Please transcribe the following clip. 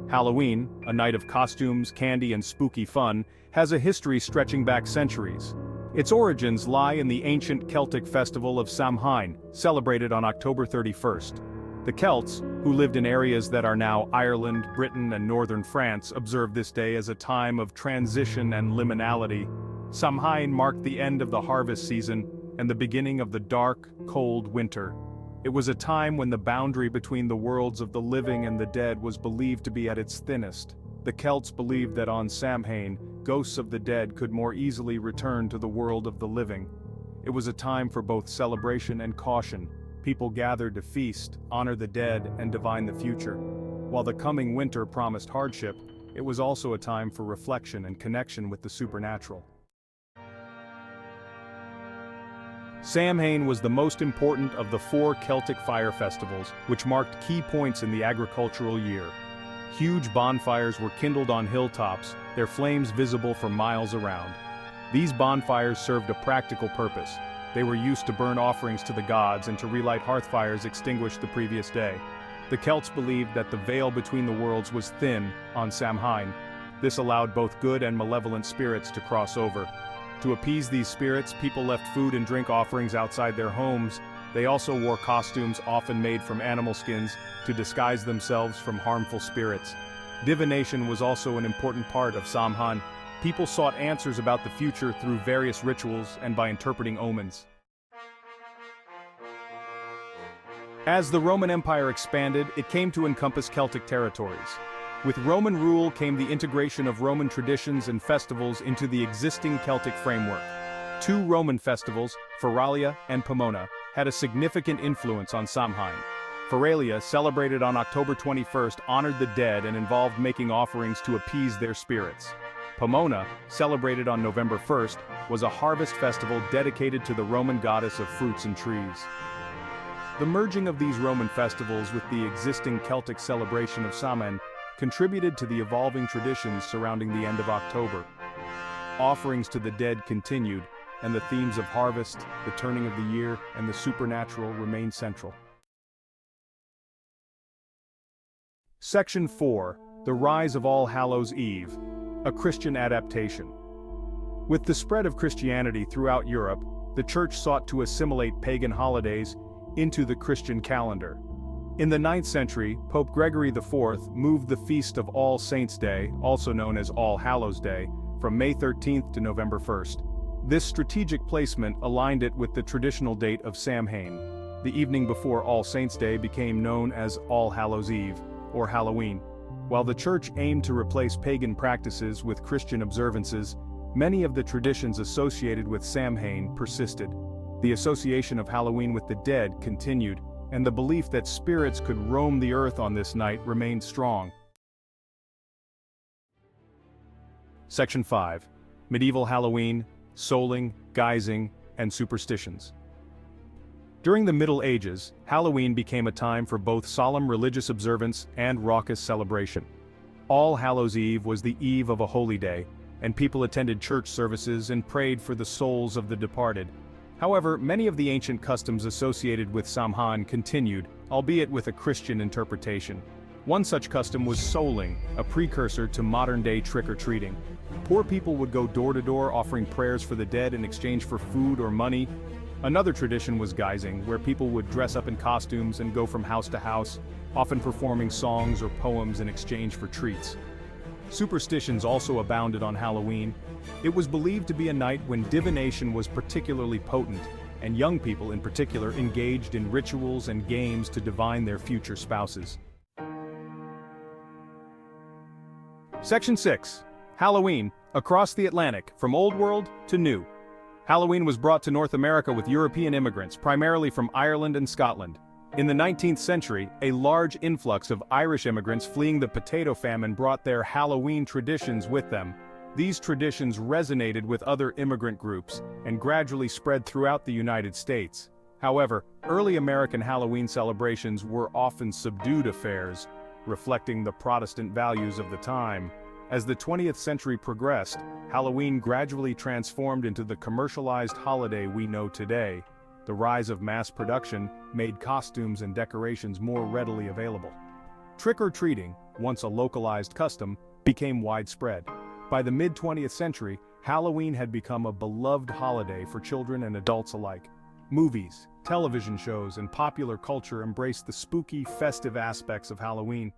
Halloween, a night of costumes, candy, and spooky fun, has a history stretching back centuries. Its origins lie in the ancient Celtic festival of Samhain, celebrated on October 31st. The Celts, who lived in areas that are now Ireland, Britain, and northern France, observed this day as a time of transition and liminality. Samhain marked the end of the harvest season and the beginning of the dark, cold winter. It was a time when the boundary between the worlds of the living and the dead was believed to be at its thinnest. The Celts believed that on Samhain, ghosts of the dead could more easily return to the world of the living. It was a time for both celebration and caution. People gathered to feast, honor the dead, and divine the future. While the coming winter promised hardship, it was also a time for reflection and connection with the supernatural. Samhain was the most important of the 4 Celtic fire festivals, which marked key points in the agricultural year. Huge bonfires were kindled on hilltops, their flames visible for miles around. These bonfires served a practical purpose. They were used to burn offerings to the gods and to relight hearth fires extinguished the previous day. The Celts believed that the veil between the worlds was thin on Samhain. This allowed both good and malevolent spirits to cross over. To appease these spirits, people left food and drink offerings outside their homes. They also wore costumes often made from animal skins to disguise themselves from harmful spirits. Divination was also an important part of Samhain. People sought answers about the future through various rituals and by interpreting omens. As the Roman Empire expanded, it came to encompass Celtic territories. With Roman rule came the integration of Roman traditions and festivals into the existing Celtic framework. 2 Roman festivals, Feralia and Pomona, had a significant influence on Samhain. Feralia, celebrated on October 21st, honored the dead and involved making offerings to appease their spirits. Pomona, celebrated on November 1st, was a harvest festival dedicated to the Roman goddess of fruits and trees. The merging of these Roman festivals with the existing Celtic celebration of Samhain contributed to the evolving traditions surrounding the end of October. Offerings to the dead continued, and the themes of harvest, the turning of the year, and the supernatural remained central. Section 4. The Rise of All Hallows' Eve, a Christian adaptation. With the spread of Christianity throughout Europe, the Church sought to assimilate pagan holidays into the Christian calendar. In the 9th century, Pope Gregory IV moved the feast of All Saints' Day, also known as All Hallows' Day, from May 13th to November 1st. This strategic placement aligned it with the traditional date of Samhain. The evening before All Saints' Day became known as All Hallows' Eve, or Halloween. While the Church aimed to replace pagan practices with Christian observances, many of the traditions associated with Samhain persisted. The association of Halloween with the dead continued, and the belief that spirits could roam the earth on this night remained strong. Section 5. Medieval Halloween, Souling, Guising, and Superstitions. During the Middle Ages, Halloween became a time for both solemn religious observance and raucous celebration. All Hallows' Eve was the eve of a holy day, and people attended church services and prayed for the souls of the departed. However, many of the ancient customs associated with Samhain continued, albeit with a Christian interpretation. One such custom was souling, a precursor to modern-day trick-or-treating. Poor people would go door-to-door offering prayers for the dead in exchange for food or money. Another tradition was guising, where people would dress up in costumes and go from house to house, often performing songs or poems in exchange for treats. Superstitions also abounded on Halloween. It was believed to be a night when divination was particularly potent, and young people in particular engaged in rituals and games to divine their future spouses. Section 6. Halloween, across the Atlantic, from Old World to New. Halloween was brought to North America with European immigrants, primarily from Ireland and Scotland. In the 19th century, a large influx of Irish immigrants fleeing the potato famine brought their Halloween traditions with them. These traditions resonated with other immigrant groups and gradually spread throughout the United States. However, early American Halloween celebrations were often subdued affairs, reflecting the Protestant values of the time. As the 20th century progressed, Halloween gradually transformed into the commercialized holiday we know today. The rise of mass production made costumes and decorations more readily available. Trick-or-treating, once a localized custom, became widespread. By the mid-20th century, Halloween had become a beloved holiday for children and adults alike. Movies, television shows, and popular culture embraced the spooky, festive aspects of Halloween.